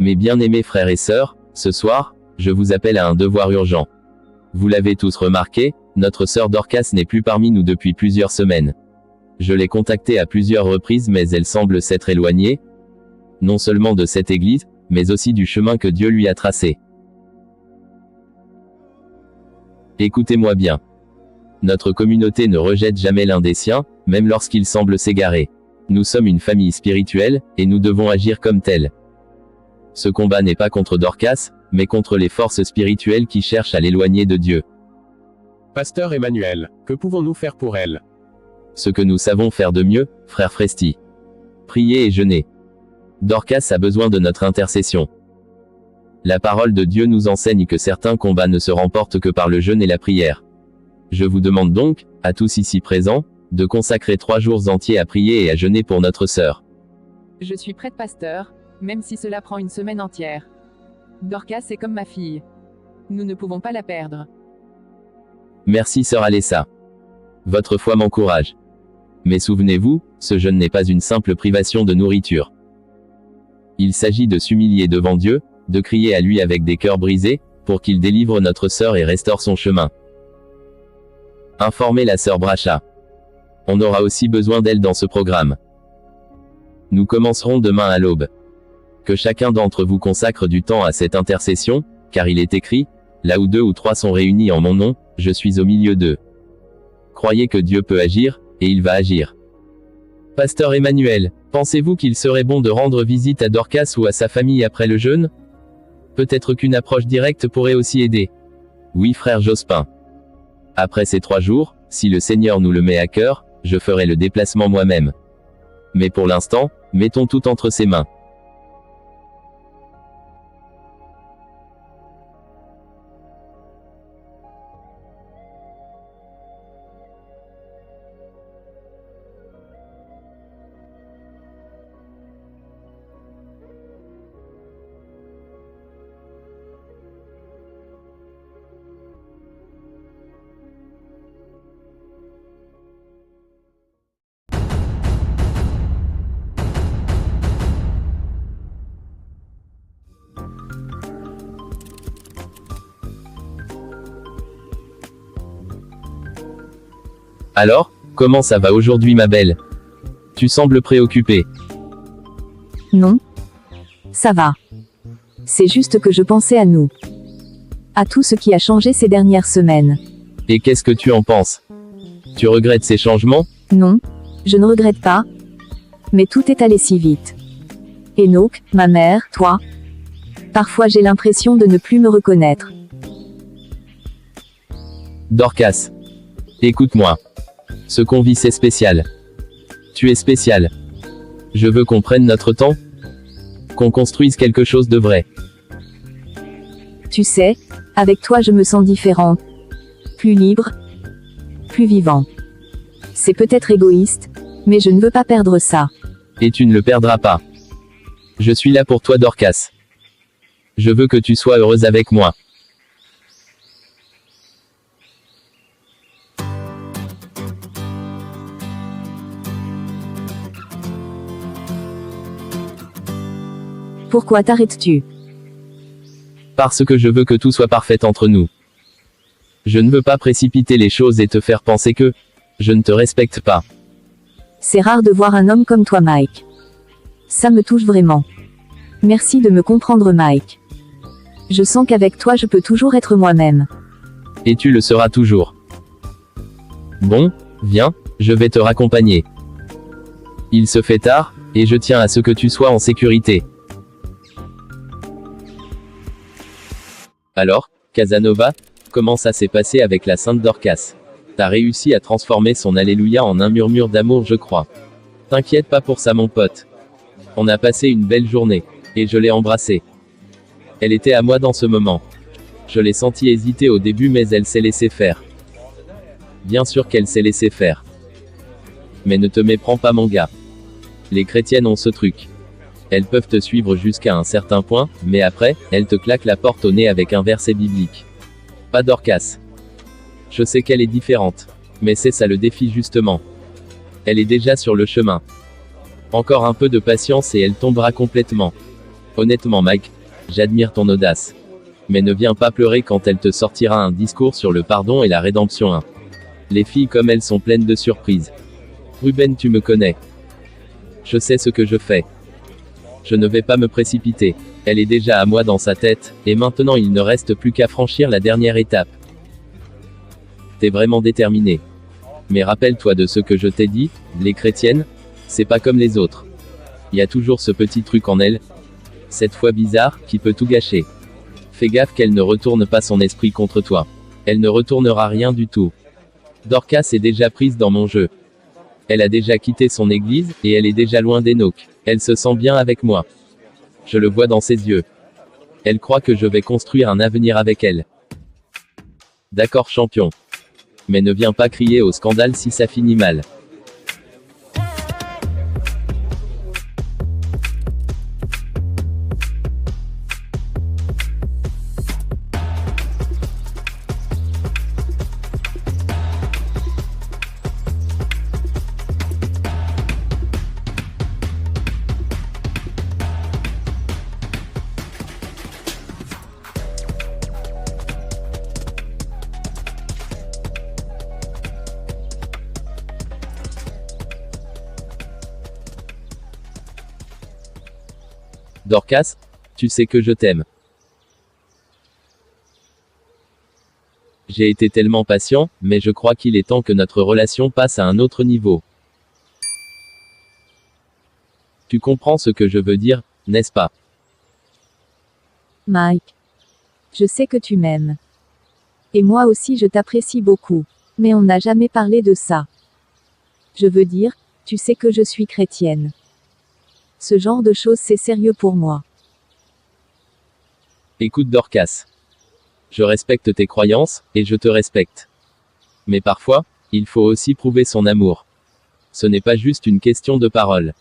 Mes bien-aimés frères et sœurs, ce soir, je vous appelle à un devoir urgent. Vous l'avez tous remarqué, notre sœur Dorcas n'est plus parmi nous depuis plusieurs semaines. Je l'ai contactée à plusieurs reprises mais elle semble s'être éloignée, non seulement de cette église, mais aussi du chemin que Dieu lui a tracé. Écoutez-moi bien. Notre communauté ne rejette jamais l'un des siens, même lorsqu'il semble s'égarer. Nous sommes une famille spirituelle, et nous devons agir comme telle. Ce combat n'est pas contre Dorcas, mais contre les forces spirituelles qui cherchent à l'éloigner de Dieu. Pasteur Emmanuel, que pouvons-nous faire pour elle? Ce que nous savons faire de mieux, frère Fresti. Prier et jeûner. Dorcas a besoin de notre intercession. La parole de Dieu nous enseigne que certains combats ne se remportent que par le jeûne et la prière. Je vous demande donc, à tous ici présents, de consacrer 3 jours entiers à prier et à jeûner pour notre sœur. Je suis prête, pasteur, même si cela prend une semaine entière. Dorcas est comme ma fille. Nous ne pouvons pas la perdre. Merci sœur Alessa. Votre foi m'encourage. Mais souvenez-vous, ce jeûne n'est pas une simple privation de nourriture. Il s'agit de s'humilier devant Dieu, de crier à lui avec des cœurs brisés, pour qu'il délivre notre sœur et restaure son chemin. Informez la sœur Bracha. On aura aussi besoin d'elle dans ce programme. Nous commencerons demain à l'aube. Que chacun d'entre vous consacre du temps à cette intercession, car il est écrit, là où 2 ou 3 sont réunis en mon nom, je suis au milieu d'eux. Croyez que Dieu peut agir, et il va agir. Pasteur Emmanuel, pensez-vous qu'il serait bon de rendre visite à Dorcas ou à sa famille après le jeûne? Peut-être qu'une approche directe pourrait aussi aider. Oui frère Jospin. Après ces 3 jours, si le Seigneur nous le met à cœur, je ferai le déplacement moi-même. Mais pour l'instant, mettons tout entre ses mains. Alors, comment ça va aujourd'hui ma belle? Tu sembles préoccupée. Non. Ça va. C'est juste que je pensais à nous. À tout ce qui a changé ces dernières semaines. Et qu'est-ce que tu en penses? Tu regrettes ces changements? Non. Je ne regrette pas. Mais tout est allé si vite. Enoch, ma mère, toi. Parfois j'ai l'impression de ne plus me reconnaître. Dorcas. Écoute-moi. Ce qu'on vit c'est spécial. Tu es spécial. Je veux qu'on prenne notre temps. Qu'on construise quelque chose de vrai. Tu sais, avec toi je me sens différent. Plus libre. Plus vivant. C'est peut-être égoïste, mais je ne veux pas perdre ça. Et tu ne le perdras pas. Je suis là pour toi Dorcas. Je veux que tu sois heureuse avec moi. Pourquoi t'arrêtes-tu? Parce que je veux que tout soit parfait entre nous. Je ne veux pas précipiter les choses et te faire penser que je ne te respecte pas. C'est rare de voir un homme comme toi, Mike. Ça me touche vraiment. Merci de me comprendre, Mike. Je sens qu'avec toi je peux toujours être moi-même. Et tu le seras toujours. Bon, viens, je vais te raccompagner. Il se fait tard, et je tiens à ce que tu sois en sécurité. Alors, Casanova, comment ça s'est passé avec la sainte Dorcas? T'as réussi à transformer son Alléluia en un murmure d'amour, je crois. T'inquiète pas pour ça mon pote. On a passé une belle journée, et je l'ai embrassée. Elle était à moi dans ce moment. Je l'ai sentie hésiter au début mais elle s'est laissée faire. Bien sûr qu'elle s'est laissée faire. Mais ne te méprends pas mon gars. Les chrétiennes ont ce truc. Elles peuvent te suivre jusqu'à un certain point, mais après, elles te claquent la porte au nez avec un verset biblique. Pas Dorcas. Je sais qu'elle est différente. Mais c'est ça le défi justement. Elle est déjà sur le chemin. Encore un peu de patience et elle tombera complètement. Honnêtement Mike, J'admire ton audace. Mais ne viens pas pleurer quand elle te sortira un discours sur le pardon et la rédemption 1. Les filles comme elles sont pleines de surprises. Ruben, tu me connais. Je sais ce que je fais. Je ne vais pas me précipiter. Elle est déjà à moi dans sa tête, et maintenant il ne reste plus qu'à franchir la dernière étape. T'es vraiment déterminé. Mais rappelle-toi de ce que je t'ai dit, les chrétiennes, c'est pas comme les autres. Il y a toujours ce petit truc en elles, cette foi bizarre, qui peut tout gâcher. Fais gaffe qu'elle ne retourne pas son esprit contre toi. Elle ne retournera rien du tout. Dorcas est déjà prise dans mon jeu. Elle a déjà quitté son église, et elle est déjà loin d'Enoch. Elle se sent bien avec moi. Je le vois dans ses yeux. Elle croit que je vais construire un avenir avec elle. D'accord champion. Mais ne viens pas crier au scandale si ça finit mal. Dorcas, tu sais que je t'aime. J'ai été tellement patient, mais je crois qu'il est temps que notre relation passe à un autre niveau. Tu comprends ce que je veux dire, n'est-ce pas? Mike. Je sais que tu m'aimes. Et moi aussi je t'apprécie beaucoup. Mais on n'a jamais parlé de ça. Je veux dire, tu sais que je suis chrétienne. Ce genre de choses c'est sérieux pour moi. Écoute Dorcas. Je respecte tes croyances, et je te respecte. Mais parfois, il faut aussi prouver son amour. Ce n'est pas juste une question de parole.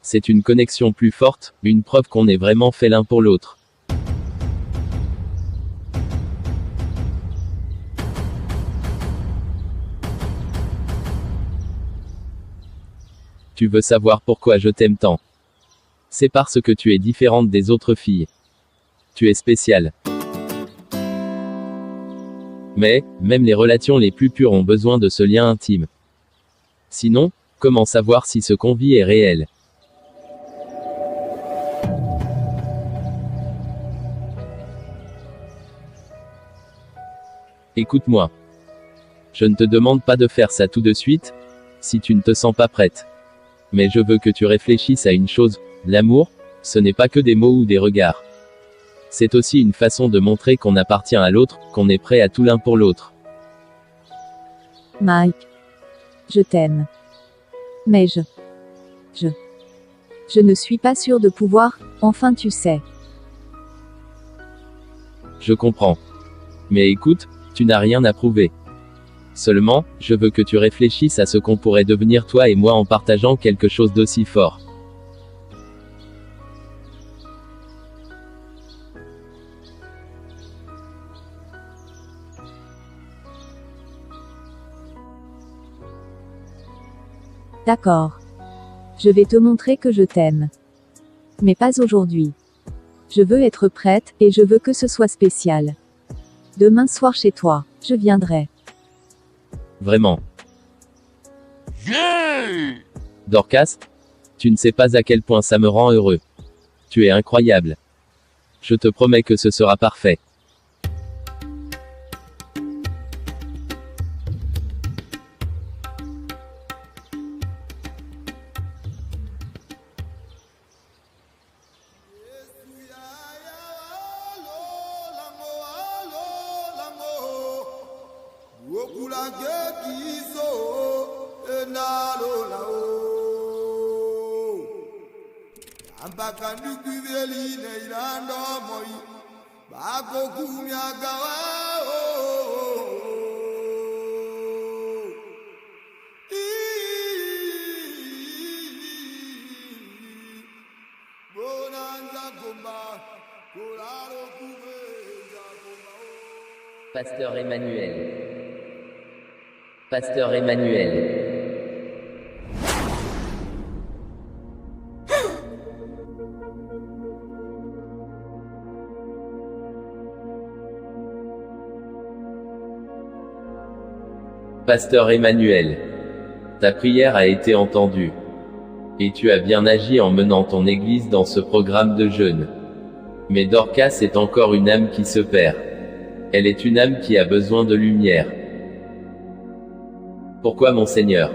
C'est une connexion plus forte, une preuve qu'on est vraiment fait l'un pour l'autre. Tu veux savoir pourquoi je t'aime tant? C'est parce que tu es différente des autres filles. Tu es spéciale. Mais, même les relations les plus pures ont besoin de ce lien intime. Sinon, comment savoir si ce qu'on vit est réel? Écoute-moi. Je ne te demande pas de faire ça tout de suite, si tu ne te sens pas prête. Mais je veux que tu réfléchisses à une chose, l'amour, ce n'est pas que des mots ou des regards. C'est aussi une façon de montrer qu'on appartient à l'autre, qu'on est prêt à tout l'un pour l'autre. Mike. Je t'aime. Mais je ne suis pas sûre de pouvoir, enfin tu sais. Je comprends. Mais écoute, tu n'as rien à prouver. Seulement, je veux que tu réfléchisses à ce qu'on pourrait devenir toi et moi en partageant quelque chose d'aussi fort. D'accord. Je vais te montrer que je t'aime. Mais pas aujourd'hui. Je veux être prête, et je veux que ce soit spécial. Demain soir chez toi, je viendrai. Vraiment. Dorcas, tu ne sais pas à quel point ça me rend heureux. Tu es incroyable. Je te promets que ce sera parfait. Pasteur Emmanuel. Pasteur Emmanuel. Pasteur Emmanuel, ta prière a été entendue. Et tu as bien agi en menant ton Église dans ce programme de jeûne. Mais Dorcas est encore une âme qui se perd. Elle est une âme qui a besoin de lumière. Pourquoi, Monseigneur?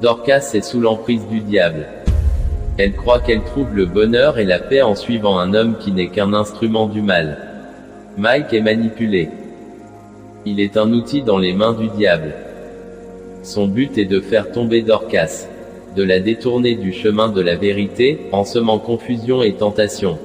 Dorcas est sous l'emprise du diable. Elle croit qu'elle trouve le bonheur et la paix en suivant un homme qui n'est qu'un instrument du mal. Mike est manipulé. Il est un outil dans les mains du diable. Son but est de faire tomber Dorcas, de la détourner du chemin de la vérité, en semant confusion et tentation.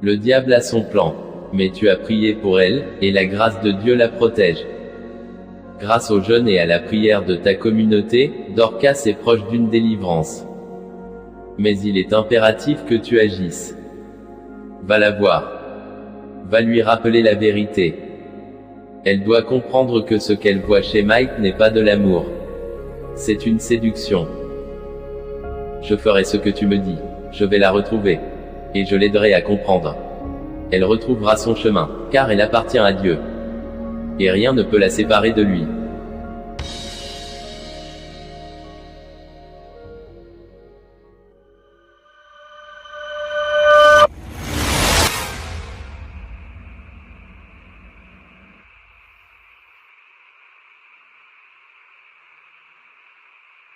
Le diable a son plan, mais tu as prié pour elle, et la grâce de Dieu la protège. Grâce au jeûne et à la prière de ta communauté, Dorcas est proche d'une délivrance. Mais il est impératif que tu agisses. Va la voir. Va lui rappeler la vérité. Elle doit comprendre que ce qu'elle voit chez Mike n'est pas de l'amour. C'est une séduction. Je ferai ce que tu me dis. Je vais la retrouver. Et je l'aiderai à comprendre. Elle retrouvera son chemin, car elle appartient à Dieu. Et rien ne peut la séparer de lui.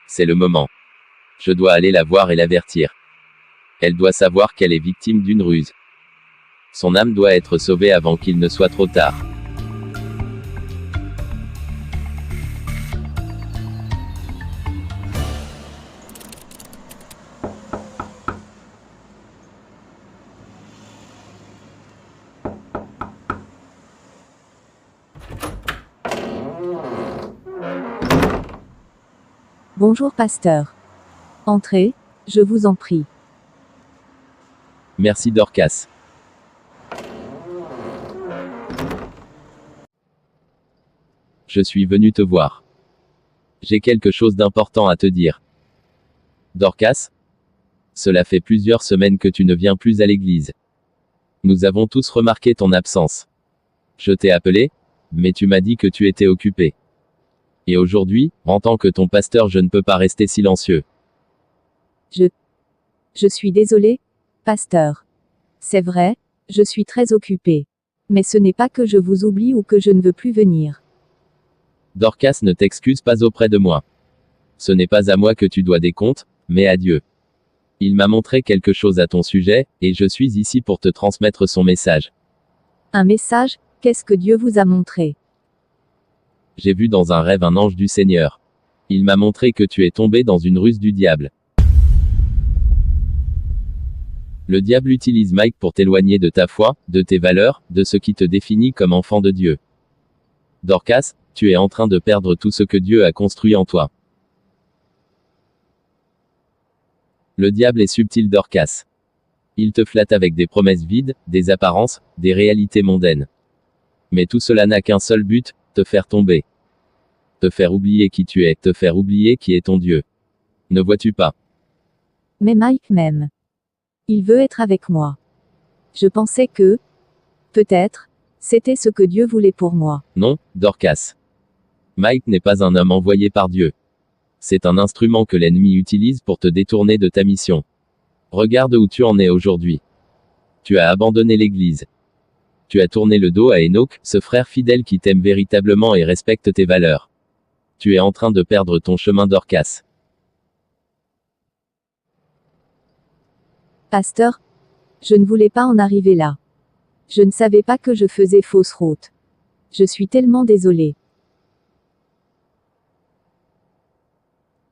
C'est le moment. Je dois aller la voir et l'avertir. Elle doit savoir qu'elle est victime d'une ruse. Son âme doit être sauvée avant qu'il ne soit trop tard. Bonjour pasteur. Entrez, je vous en prie. Merci Dorcas. Je suis venu te voir. J'ai quelque chose d'important à te dire. Dorcas? Cela fait plusieurs semaines que tu ne viens plus à l'église. Nous avons tous remarqué ton absence. Je t'ai appelé, mais tu m'as dit que tu étais occupé. Et aujourd'hui, en tant que ton pasteur, je ne peux pas rester silencieux. Je suis désolé, pasteur. C'est vrai, je suis très occupé. Mais ce n'est pas que je vous oublie ou que je ne veux plus venir. Dorcas, ne t'excuse pas auprès de moi. Ce n'est pas à moi que tu dois des comptes, mais à Dieu. Il m'a montré quelque chose à ton sujet, et je suis ici pour te transmettre son message. Un message? Qu'est-ce que Dieu vous a montré? J'ai vu dans un rêve un ange du Seigneur. Il m'a montré que tu es tombé dans une ruse du diable. Le diable utilise Mike pour t'éloigner de ta foi, de tes valeurs, de ce qui te définit comme enfant de Dieu. Dorcas, tu es en train de perdre tout ce que Dieu a construit en toi. Le diable est subtil, Dorcas. Il te flatte avec des promesses vides, des apparences, des réalités mondaines. Mais tout cela n'a qu'un seul but, te faire tomber. Te faire oublier qui tu es, te faire oublier qui est ton Dieu. Ne vois-tu pas? Mais Mike m'aime. Il veut être avec moi. Je pensais que, peut-être, c'était ce que Dieu voulait pour moi. Non, Dorcas. Mike n'est pas un homme envoyé par Dieu. C'est un instrument que l'ennemi utilise pour te détourner de ta mission. Regarde où tu en es aujourd'hui. Tu as abandonné l'Église. Tu as tourné le dos à Enoch, ce frère fidèle qui t'aime véritablement et respecte tes valeurs. Tu es en train de perdre ton chemin, Dorcas. Pasteur, je ne voulais pas en arriver là. Je ne savais pas que je faisais fausse route. Je suis tellement désolé.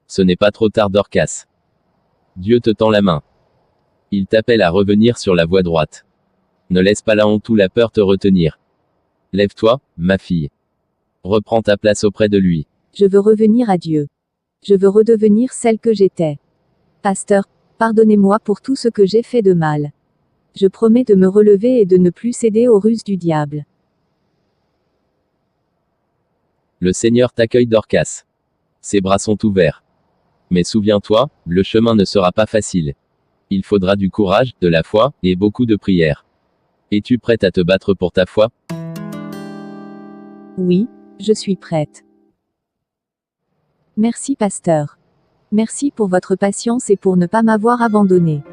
Ce n'est pas trop tard, Dorcas. Dieu te tend la main. Il t'appelle à revenir sur la voie droite. Ne laisse pas la honte ou la peur te retenir. Lève-toi, ma fille. Reprends ta place auprès de lui. Je veux revenir à Dieu. Je veux redevenir celle que j'étais. Pasteur, pardonnez-moi pour tout ce que j'ai fait de mal. Je promets de me relever et de ne plus céder aux ruses du diable. Le Seigneur t'accueille Dorcas. Ses bras sont ouverts. Mais souviens-toi, le chemin ne sera pas facile. Il faudra du courage, de la foi, et beaucoup de prières. Es-tu prête à te battre pour ta foi? Oui, je suis prête. Merci pasteur. Merci pour votre patience et pour ne pas m'avoir abandonné.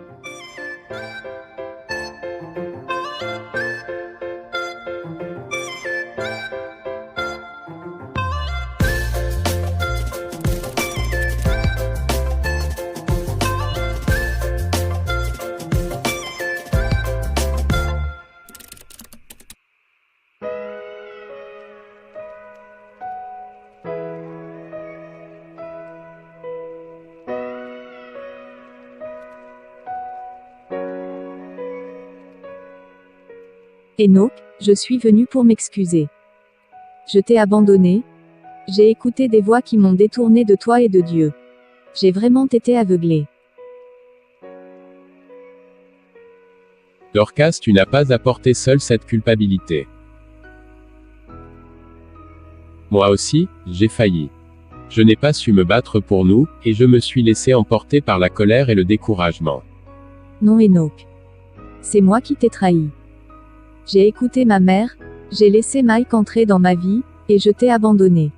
Enoch, je suis venu pour m'excuser. Je t'ai abandonné. J'ai écouté des voix qui m'ont détourné de toi et de Dieu. J'ai vraiment été aveuglé. Dorcas, tu n'as pas à porter seule cette culpabilité. Moi aussi, j'ai failli. Je n'ai pas su me battre pour nous, et je me suis laissé emporter par la colère et le découragement. Non Enoch. C'est moi qui t'ai trahi. J'ai écouté ma mère, j'ai laissé Mike entrer dans ma vie, et je t'ai abandonné.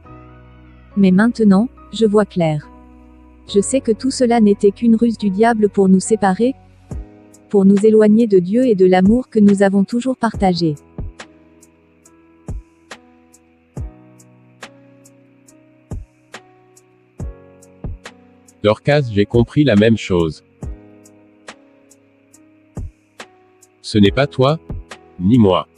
Mais maintenant, je vois clair. Je sais que tout cela n'était qu'une ruse du diable pour nous séparer, pour nous éloigner de Dieu et de l'amour que nous avons toujours partagé. Dorcas, j'ai compris la même chose. Ce n'est pas toi, ni moi.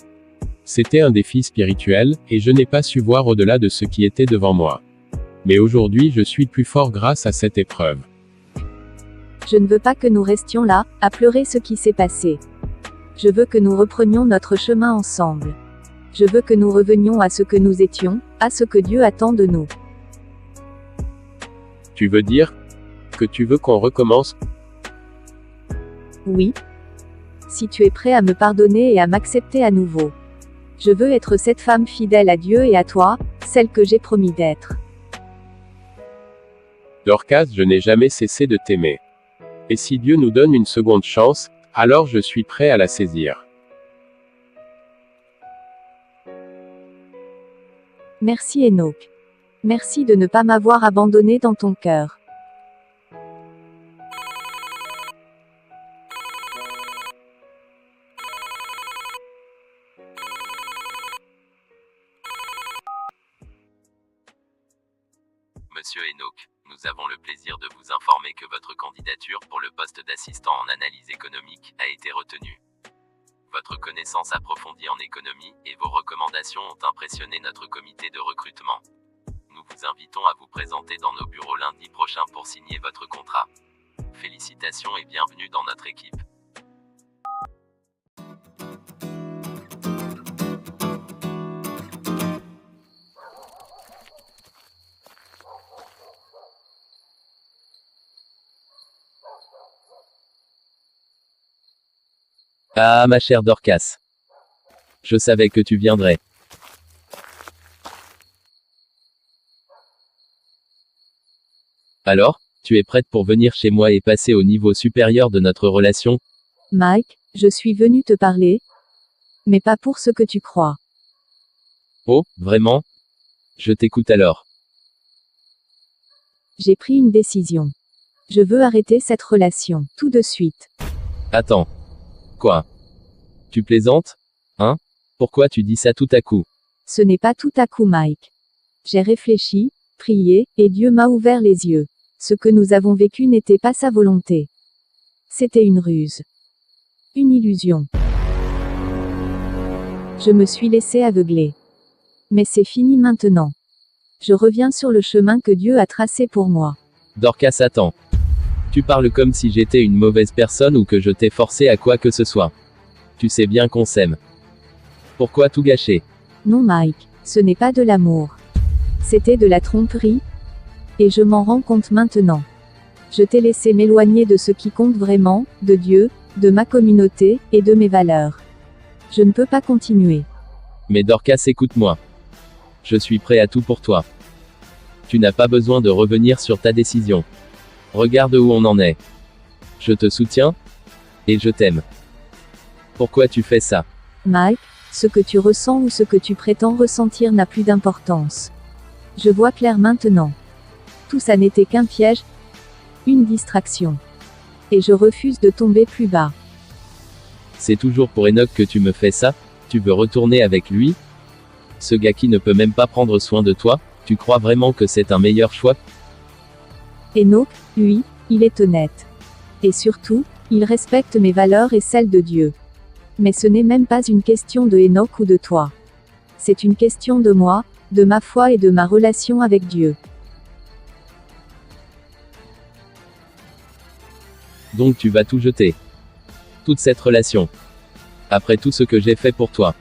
C'était un défi spirituel, et je n'ai pas su voir au-delà de ce qui était devant moi. Mais aujourd'hui je suis plus fort grâce à cette épreuve. Je ne veux pas que nous restions là, à pleurer ce qui s'est passé. Je veux que nous reprenions notre chemin ensemble. Je veux que nous revenions à ce que nous étions, à ce que Dieu attend de nous. Tu veux dire que tu veux qu'on recommence? Oui. Si tu es prêt à me pardonner et à m'accepter à nouveau. Je veux être cette femme fidèle à Dieu et à toi, celle que j'ai promis d'être. Dorcas, je n'ai jamais cessé de t'aimer. Et si Dieu nous donne une seconde chance, alors je suis prêt à la saisir. Merci Enoch. Merci de ne pas m'avoir abandonné dans ton cœur. Monsieur Enoch, nous avons le plaisir de vous informer que votre candidature pour le poste d'assistant en analyse économique a été retenue. Votre connaissance approfondie en économie et vos recommandations ont impressionné notre comité de recrutement. Nous vous invitons à vous présenter dans nos bureaux lundi prochain pour signer votre contrat. Félicitations et bienvenue dans notre équipe. Ah, ma chère Dorcas. Je savais que tu viendrais. Alors, tu es prête pour venir chez moi et passer au niveau supérieur de notre relation? Mike, je suis venu te parler, mais pas pour ce que tu crois. Oh, vraiment? Je t'écoute alors. J'ai pris une décision. Je veux arrêter cette relation, tout de suite. Attends. Quoi? Tu plaisantes? Hein? Pourquoi tu dis ça tout à coup? Ce n'est pas tout à coup Mike. J'ai réfléchi, prié, et Dieu m'a ouvert les yeux. Ce que nous avons vécu n'était pas sa volonté. C'était une ruse. Une illusion. Je me suis laissé aveugler. Mais c'est fini maintenant. Je reviens sur le chemin que Dieu a tracé pour moi. Dorcas, attends. Tu parles comme si j'étais une mauvaise personne ou que je t'ai forcé à quoi que ce soit. Tu sais bien qu'on s'aime. Pourquoi tout gâcher? Non Mike, ce n'est pas de l'amour. C'était de la tromperie. Et je m'en rends compte maintenant. Je t'ai laissé m'éloigner de ce qui compte vraiment, de Dieu, de ma communauté, et de mes valeurs. Je ne peux pas continuer. Mais Dorcas, écoute-moi. Je suis prêt à tout pour toi. Tu n'as pas besoin de revenir sur ta décision. Regarde où on en est. Je te soutiens. Et je t'aime. Pourquoi tu fais ça? Mike, ce que tu ressens ou ce que tu prétends ressentir n'a plus d'importance. Je vois clair maintenant. Tout ça n'était qu'un piège, une distraction. Et je refuse de tomber plus bas. C'est toujours pour Enoch que tu me fais ça? Tu veux retourner avec lui? Ce gars qui ne peut même pas prendre soin de toi, tu crois vraiment que c'est un meilleur choix? Enoch, lui, il est honnête. Et surtout, il respecte mes valeurs et celles de Dieu. Mais ce n'est même pas une question de Enoch ou de toi. C'est une question de moi, de ma foi et de ma relation avec Dieu. Donc tu vas tout jeter. Toute cette relation. Après tout ce que j'ai fait pour toi.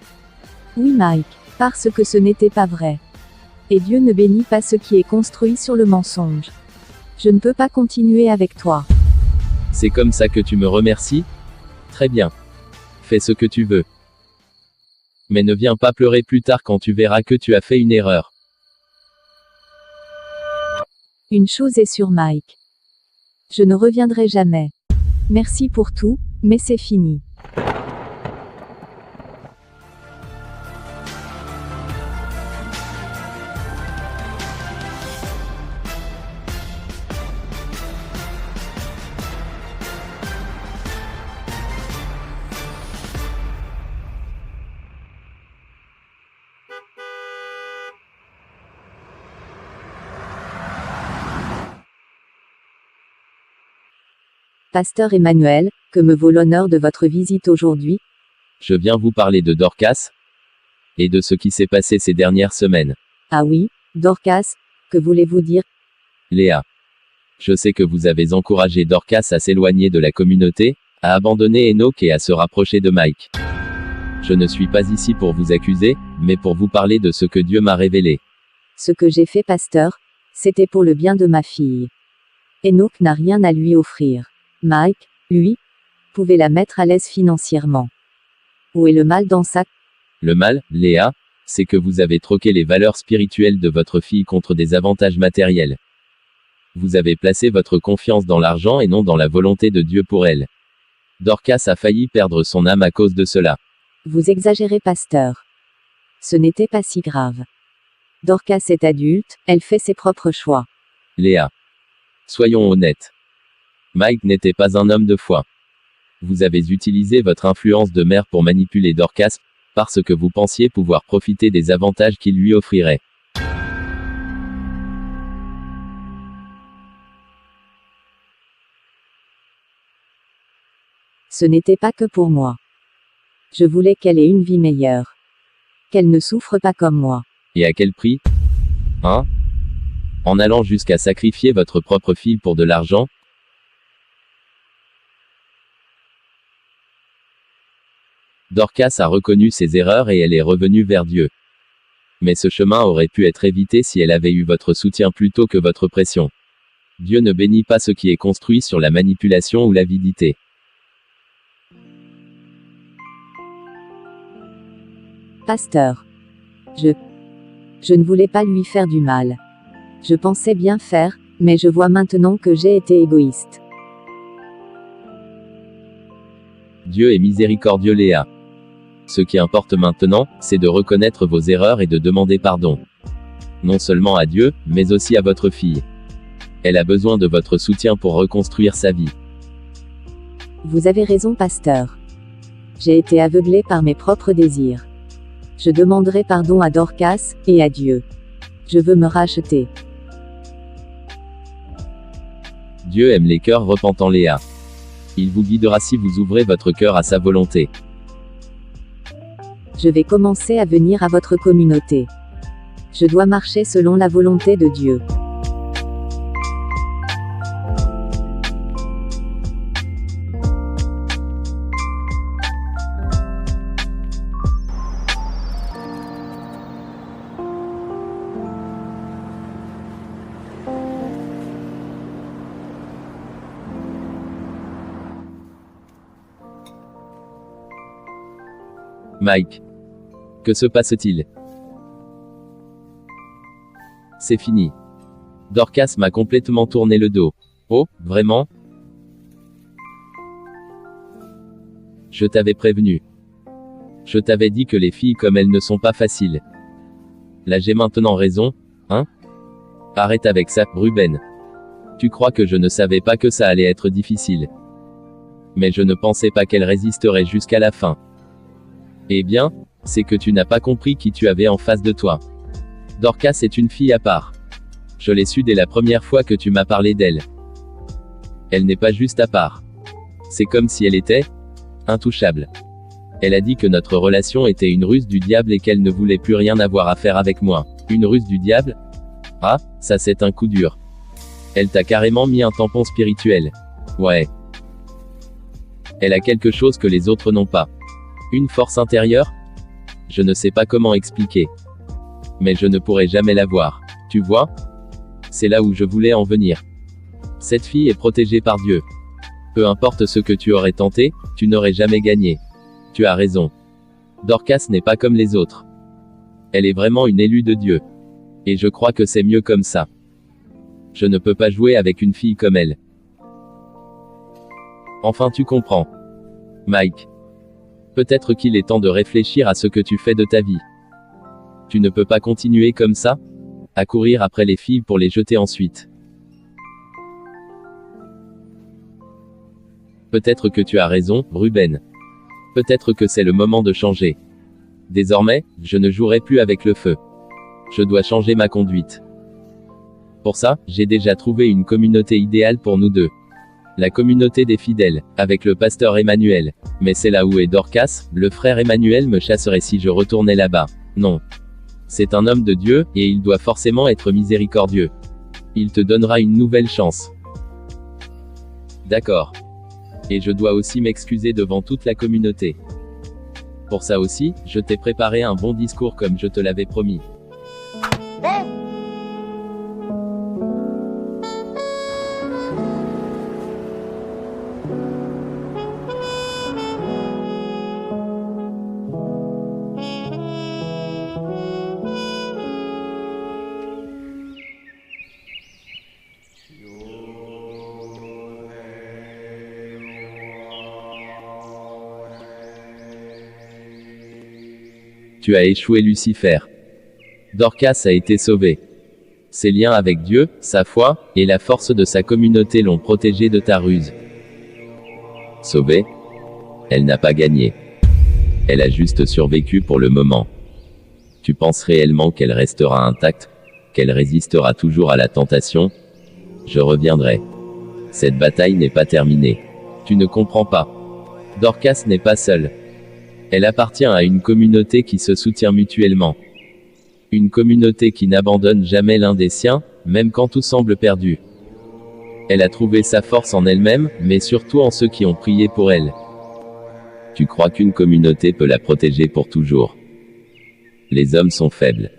Oui Mike, parce que ce n'était pas vrai. Et Dieu ne bénit pas ce qui est construit sur le mensonge. Je ne peux pas continuer avec toi. C'est comme ça que tu me remercies? Très bien. Fais ce que tu veux. Mais ne viens pas pleurer plus tard quand tu verras que tu as fait une erreur. Une chose est sûre Mike. Je ne reviendrai jamais. Merci pour tout, mais c'est fini. Pasteur Emmanuel, que me vaut l'honneur de votre visite aujourd'hui? Je viens vous parler de Dorcas et de ce qui s'est passé ces dernières semaines. Ah oui, Dorcas, que voulez-vous dire? Léa. Je sais que vous avez encouragé Dorcas à s'éloigner de la communauté, à abandonner Enoch et à se rapprocher de Mike. Je ne suis pas ici pour vous accuser, mais pour vous parler de ce que Dieu m'a révélé. Ce que j'ai fait, pasteur, c'était pour le bien de ma fille. Enoch n'a rien à lui offrir. Mike, lui, pouvait la mettre à l'aise financièrement. Où est le mal dans ça? Le mal, Léa, c'est que vous avez troqué les valeurs spirituelles de votre fille contre des avantages matériels. Vous avez placé votre confiance dans l'argent et non dans la volonté de Dieu pour elle. Dorcas a failli perdre son âme à cause de cela. Vous exagérez, pasteur. Ce n'était pas si grave. Dorcas est adulte, elle fait ses propres choix. Léa. Soyons honnêtes. Mike n'était pas un homme de foi. Vous avez utilisé votre influence de mère pour manipuler Dorcas, parce que vous pensiez pouvoir profiter des avantages qu'il lui offrirait. Ce n'était pas que pour moi. Je voulais qu'elle ait une vie meilleure. Qu'elle ne souffre pas comme moi. Et à quel prix? Hein? En allant jusqu'à sacrifier votre propre fille pour de l'argent? Dorcas a reconnu ses erreurs et elle est revenue vers Dieu. Mais ce chemin aurait pu être évité si elle avait eu votre soutien plutôt que votre pression. Dieu ne bénit pas ce qui est construit sur la manipulation ou l'avidité. Pasteur. Je ne voulais pas lui faire du mal. Je pensais bien faire, mais je vois maintenant que j'ai été égoïste. Dieu est miséricordieux, Léa. Ce qui importe maintenant, c'est de reconnaître vos erreurs et de demander pardon. Non seulement à Dieu, mais aussi à votre fille. Elle a besoin de votre soutien pour reconstruire sa vie. Vous avez raison, pasteur. J'ai été aveuglé par mes propres désirs. Je demanderai pardon à Dorcas, et à Dieu. Je veux me racheter. Dieu aime les cœurs repentants, Léa. Il vous guidera si vous ouvrez votre cœur à sa volonté. Je vais commencer à venir à votre communauté. Je dois marcher selon la volonté de Dieu. Mike. Que se passe-t-il? c'est fini. Dorcas m'a complètement tourné le dos. Oh, vraiment? Je t'avais prévenu. Je t'avais dit que les filles comme elles ne sont pas faciles. Là j'ai maintenant raison, hein? Arrête avec ça, Ruben. Tu crois que je ne savais pas que ça allait être difficile? Mais je ne pensais pas qu'elle résisterait jusqu'à la fin. Eh bien, c'est que tu n'as pas compris qui tu avais en face de toi. Dorcas est une fille à part. Je l'ai su dès la première fois que tu m'as parlé d'elle. Elle n'est pas juste à part. C'est comme si elle était intouchable. Elle a dit que notre relation était une ruse du diable et qu'elle ne voulait plus rien avoir à faire avec moi. Une ruse du diable? Ah, ça c'est un coup dur. Elle t'a carrément mis un tampon spirituel. Ouais. Elle a quelque chose que les autres n'ont pas. Une force intérieure? Je ne sais pas comment expliquer. Mais je ne pourrai jamais l'avoir. Tu vois? C'est là où je voulais en venir. Cette fille est protégée par Dieu. Peu importe ce que tu aurais tenté, tu n'aurais jamais gagné. Tu as raison. Dorcas n'est pas comme les autres. Elle est vraiment une élue de Dieu. Et je crois que c'est mieux comme ça. Je ne peux pas jouer avec une fille comme elle. Enfin tu comprends. Mike. Peut-être qu'il est temps de réfléchir à ce que tu fais de ta vie. Tu ne peux pas continuer comme ça, à courir après les filles pour les jeter ensuite. Peut-être que tu as raison, Ruben. Peut-être que c'est le moment de changer. Désormais, je ne jouerai plus avec le feu. Je dois changer ma conduite. Pour ça, j'ai déjà trouvé une communauté idéale pour nous deux. La communauté des fidèles, avec le pasteur Emmanuel. Mais c'est là où est Dorcas, le frère Emmanuel me chasserait si je retournais là-bas. Non. C'est un homme de Dieu, et il doit forcément être miséricordieux. Il te donnera une nouvelle chance. D'accord. Et je dois aussi m'excuser devant toute la communauté. Pour ça aussi, je t'ai préparé un bon discours comme je te l'avais promis. Tu as échoué Lucifer. Dorcas a été sauvé. Ses liens avec Dieu, sa foi, et la force de sa communauté l'ont protégé de ta ruse. Sauvée? Elle n'a pas gagné. Elle a juste survécu pour le moment. Tu penses réellement qu'elle restera intacte? Qu'elle résistera toujours à la tentation? Je reviendrai. Cette bataille n'est pas terminée. Tu ne comprends pas. Dorcas n'est pas seule. Elle appartient à une communauté qui se soutient mutuellement. Une communauté qui n'abandonne jamais l'un des siens, même quand tout semble perdu. Elle a trouvé sa force en elle-même, mais surtout en ceux qui ont prié pour elle. Tu crois qu'une communauté peut la protéger pour toujours? Les hommes sont faibles.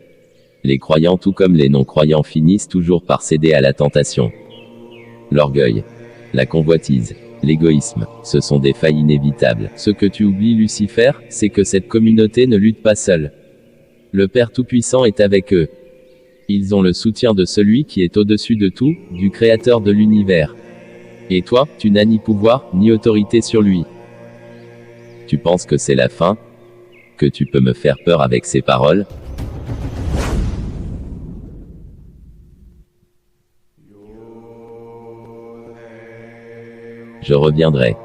Les croyants tout comme les non-croyants finissent toujours par céder à la tentation. L'orgueil, la convoitise, l'égoïsme, ce sont des failles inévitables. Ce que tu oublies Lucifer, c'est que cette communauté ne lutte pas seule. Le Père Tout-Puissant est avec eux. Ils ont le soutien de celui qui est au-dessus de tout, du Créateur de l'univers. Et toi, tu n'as ni pouvoir, ni autorité sur lui. Tu penses que c'est la fin? Que tu peux me faire peur avec ces paroles? Je reviendrai.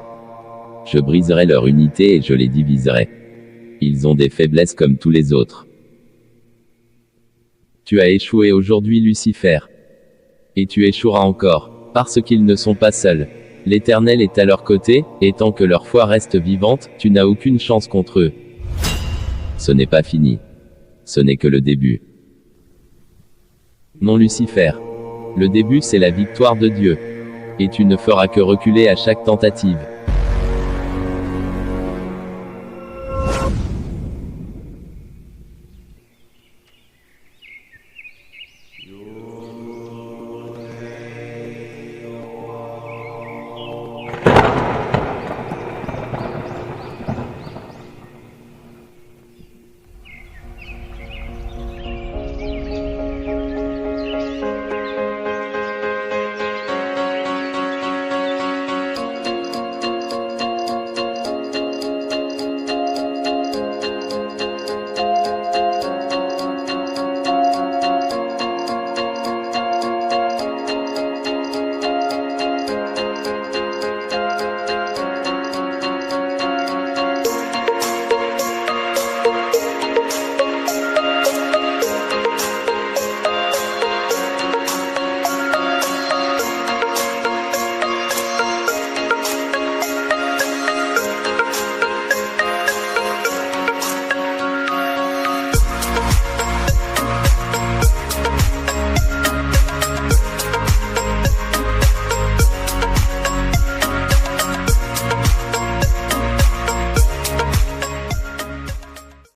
Je briserai leur unité et je les diviserai. Ils ont des faiblesses comme tous les autres. Tu as échoué aujourd'hui Lucifer. Et tu échoueras encore, parce qu'ils ne sont pas seuls. L'Éternel est à leur côté, et tant que leur foi reste vivante, tu n'as aucune chance contre eux. Ce n'est pas fini. Ce n'est que le début. Non Lucifer. Le début c'est la victoire de Dieu. Et tu ne feras que reculer à chaque tentative.